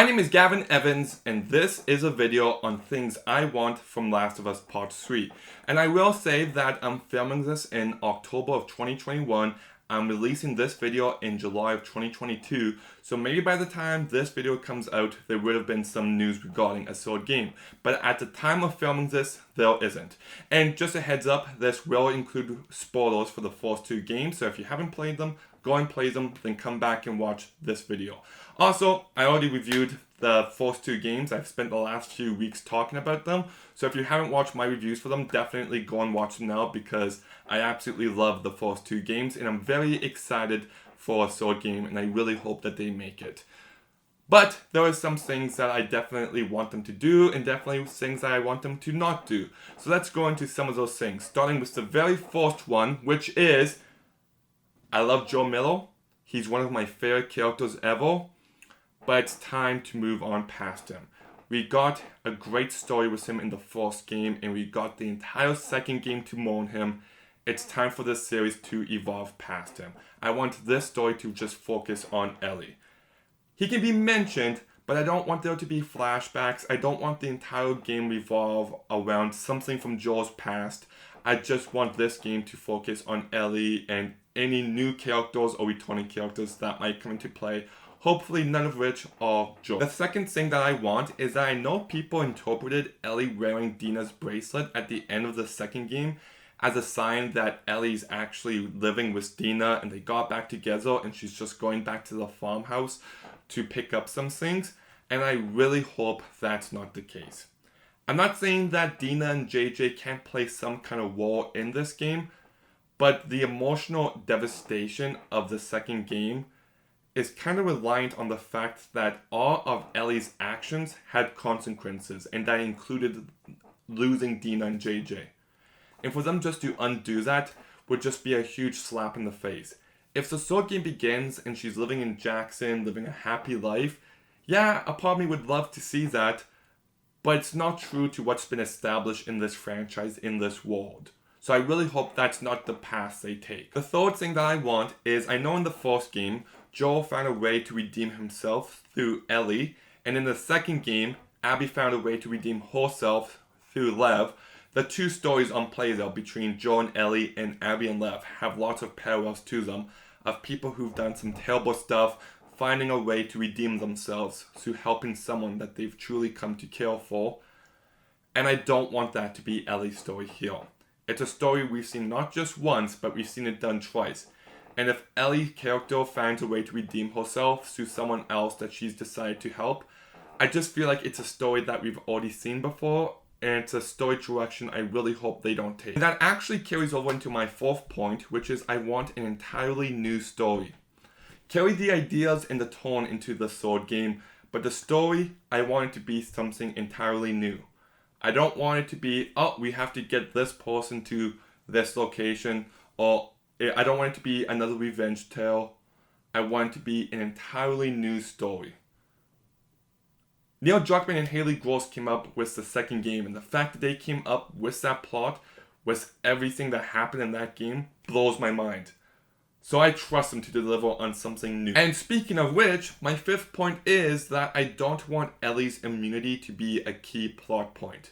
My name is Gavin Evans, and this is a video on things I want from Last of Us Part 3. And I will say that I'm filming this in October of 2021. I'm releasing this video in July of 2022, so maybe by the time this video comes out, there would have been some news regarding a sword game. But at the time of filming this, there isn't. And just a heads up, this will include spoilers for the first two games, so if you haven't played them, go and play them, then come back and watch this video. Also, I already reviewed the first two games. I've spent the last few weeks talking about them. So if you haven't watched my reviews for them, definitely go and watch them now because I absolutely love the first two games and I'm very excited for a sword game and I really hope that they make it. But there are some things that I definitely want them to do and definitely things that I want them to not do. So let's go into some of those things, starting with the very first one, which is I love Joe Miller. He's one of my favorite characters ever. But it's time to move on past him. We got a great story with him in the first game, and we got the entire second game to mourn him. It's time for this series to evolve past him. I want this story to just focus on Ellie. He can be mentioned, but I don't want there to be flashbacks. I don't want the entire game revolve around something from Joel's past. I just want this game to focus on Ellie and any new characters or returning characters that might come into play. Hopefully none of which are Joel. The second thing that I want is that I know people interpreted Ellie wearing Dina's bracelet at the end of the second game as a sign that Ellie's actually living with Dina and they got back together and she's just going back to the farmhouse to pick up some things. And I really hope that's not the case. I'm not saying that Dina and JJ can't play some kind of role in this game, but the emotional devastation of the second game is kind of reliant on the fact that all of Ellie's actions had consequences, and that included losing Dina and JJ. And for them just to undo that would just be a huge slap in the face. If the sword game begins and she's living in Jackson, living a happy life, yeah, a part of me would love to see that, but it's not true to what's been established in this franchise, in this world. So I really hope that's not the path they take. The third thing that I want is, I know in the first game, Joel found a way to redeem himself through Ellie, and in the second game, Abby found a way to redeem herself through Lev. The two stories on play though between Joel and Ellie and Abby and Lev have lots of parallels to them, of people who've done some terrible stuff, finding a way to redeem themselves through helping someone that they've truly come to care for. And I don't want that to be Ellie's story here. It's a story we've seen not just once, but we've seen it done twice. And if Ellie's character finds a way to redeem herself through someone else that she's decided to help, I just feel like it's a story that we've already seen before, and it's a story direction I really hope they don't take. And that actually carries over into my fourth point, which is I want an entirely new story. Carry the ideas and the tone into the sword game, but the story, I want it to be something entirely new. I don't want it to be, oh, we have to get this person to this location, or I don't want it to be another revenge tale. I want it to be an entirely new story. Neil Druckmann and Haley Gross came up with the second game, and the fact that they came up with that plot, with everything that happened in that game, blows my mind. So I trust them to deliver on something new. And speaking of which, my fifth point is that I don't want Ellie's immunity to be a key plot point.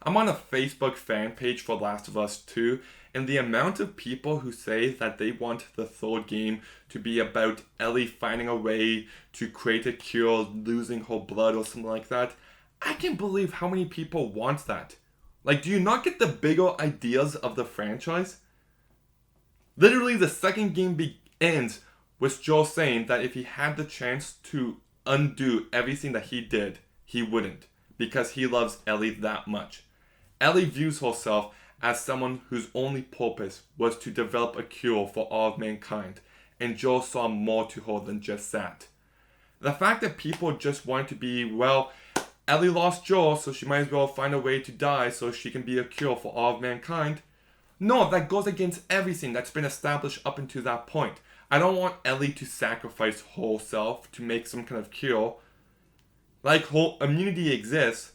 I'm on a Facebook fan page for Last of Us 2, and the amount of people who say that they want the third game to be about Ellie finding a way to create a cure, losing her blood or something like that, I can't believe how many people want that. Like, do you not get the bigger ideas of the franchise? Literally, the second game ends with Joel saying that if he had the chance to undo everything that he did, he wouldn't, because he loves Ellie that much. Ellie views herself as someone whose only purpose was to develop a cure for all of mankind, and Joel saw more to her than just that. The fact that people just want to be, well, Ellie lost Joel, so she might as well find a way to die so she can be a cure for all of mankind. No, that goes against everything that's been established up until that point. I don't want Ellie to sacrifice herself to make some kind of cure. Like, her immunity exists,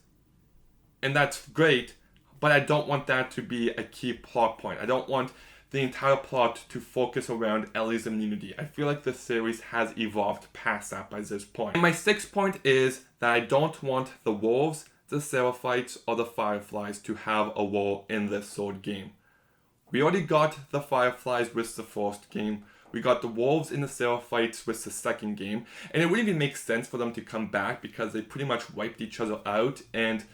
and that's great, but I don't want that to be a key plot point. I don't want the entire plot to focus around Ellie's immunity. I feel like the series has evolved past that by this point. And my sixth point is that I don't want the wolves, the Seraphites, or the Fireflies to have a role in this sword game. We already got the Fireflies with the first game. We got the wolves and the Seraphites with the second game. And it wouldn't even make sense for them to come back because they pretty much wiped each other out. And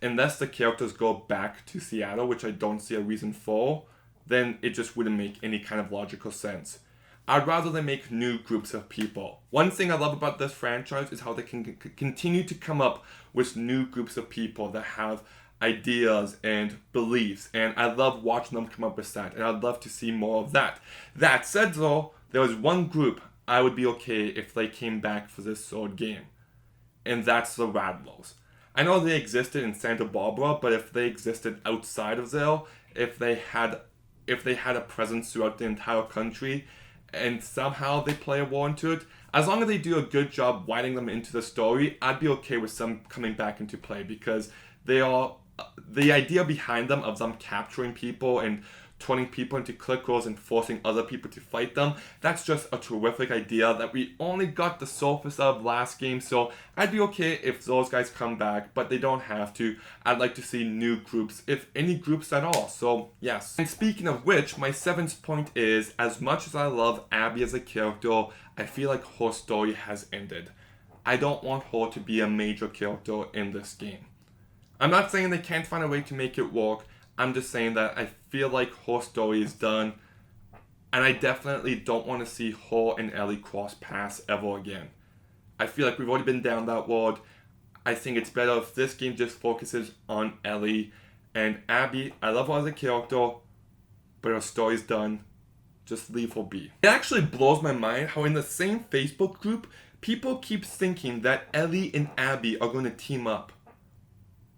unless the characters go back to Seattle, which I don't see a reason for, then it just wouldn't make any kind of logical sense. I'd rather they make new groups of people. One thing I love about this franchise is how they can continue to come up with new groups of people that have ideas and beliefs, and I love watching them come up with that, and I'd love to see more of that. That said though, there was one group I would be okay if they came back for this sword game, and that's the Radlows. I know they existed in Santa Barbara, but if they existed outside of there, if they had a presence throughout the entire country, and somehow they play a role into it, as long as they do a good job writing them into the story, I'd be okay with them coming back into play, because they are the idea behind them of them capturing people and turning people into clickers and forcing other people to fight them, that's just a terrific idea that we only got the surface of last game, so I'd be okay if those guys come back, but they don't have to. I'd like to see new groups, if any groups at all, so yes. And speaking of which, my seventh point is, as much as I love Abby as a character, I feel like her story has ended. I don't want her to be a major character in this game. I'm not saying they can't find a way to make it work, I'm just saying that I feel like her story is done, and I definitely don't want to see her and Ellie cross paths ever again. I feel like we've already been down that road. I think it's better if this game just focuses on Ellie and Abby. I love her as a character, but her story's done. Just leave her be. It actually blows my mind how in the same Facebook group, people keep thinking that Ellie and Abby are going to team up.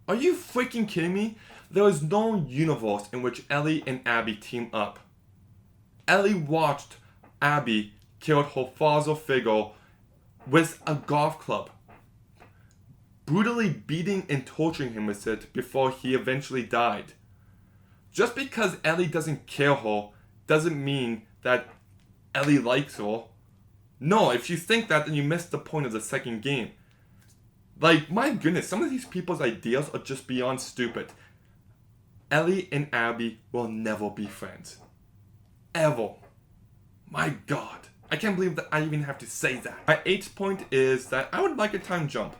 Are you freaking kidding me? There is no universe in which Ellie and Abby team up. Ellie watched Abby kill her father figure with a golf club, brutally beating and torturing him with it before he eventually died. Just because Ellie doesn't kill her doesn't mean that Ellie likes her. No, if you think that, then you missed the point of the second game. Like, my goodness, some of these people's ideas are just beyond stupid. Ellie and Abby will never be friends. Ever. My God. I can't believe that I even have to say that. My eighth point is that I would like a time jump.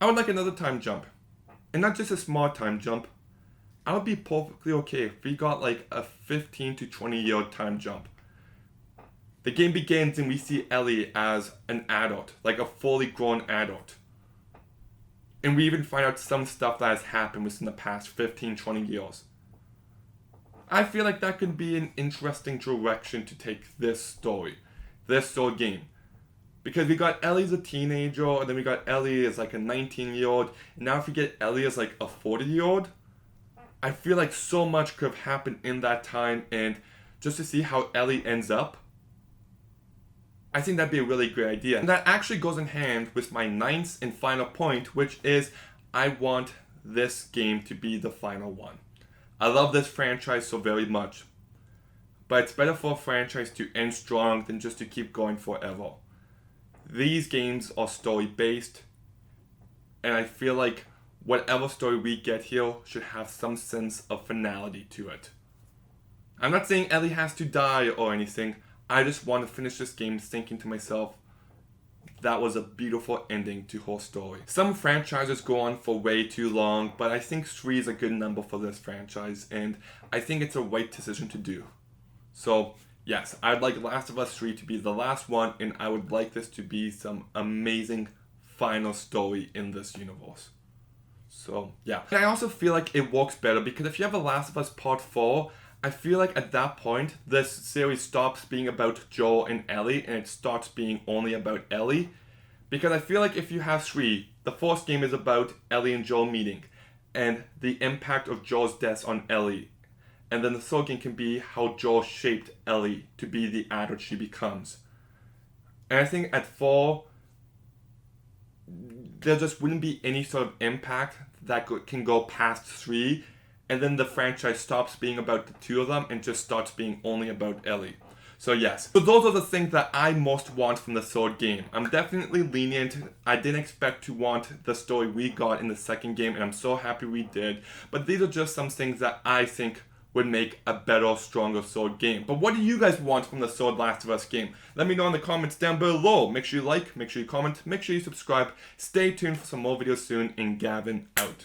I would like another time jump. And not just a small time jump. I would be perfectly okay if we got like a 15 to 20 year time jump. The game begins and we see Ellie as an adult, like a fully grown adult. And we even find out some stuff that has happened within the past 15, 20 years. I feel like that could be an interesting direction to take this story, this sword game. Because we got Ellie as a teenager, and then we got Ellie as like a 19-year-old, and now if we get Ellie as like a 40-year-old, I feel like so much could have happened in that time, and just to see how Ellie ends up, I think that'd be a really great idea. And that actually goes in hand with my ninth and final point, which is I want this game to be the final one. I love this franchise so very much, but it's better for a franchise to end strong than just to keep going forever. These games are story based, and I feel like whatever story we get here should have some sense of finality to it. I'm not saying Ellie has to die or anything. I just want to finish this game thinking to myself, that was a beautiful ending to her story. Some franchises go on for way too long, but I think 3 is a good number for this franchise, and I think it's a right decision to do. So, yes, I'd like Last of Us 3 to be the last one, and I would like this to be some amazing final story in this universe. So, yeah. And I also feel like it works better, because if you have a Last of Us Part 4, I feel like at that point, this series stops being about Joel and Ellie, and it starts being only about Ellie. Because I feel like if you have 3, the first game is about Ellie and Joel meeting, and the impact of Joel's death on Ellie. And then the third game can be how Joel shaped Ellie to be the adult she becomes. And I think at 4, there just wouldn't be any sort of impact that can go past 3, and then the franchise stops being about the two of them and just starts being only about Ellie. So yes, so those are the things that I most want from the Sword game. I'm definitely lenient. I didn't expect to want the story we got in the second game, and I'm so happy we did. But these are just some things that I think would make a better, stronger Sword game. But what do you guys want from the Sword Last of Us game? Let me know in the comments down below. Make sure you like, make sure you comment, make sure you subscribe. Stay tuned for some more videos soon, and Gavin out.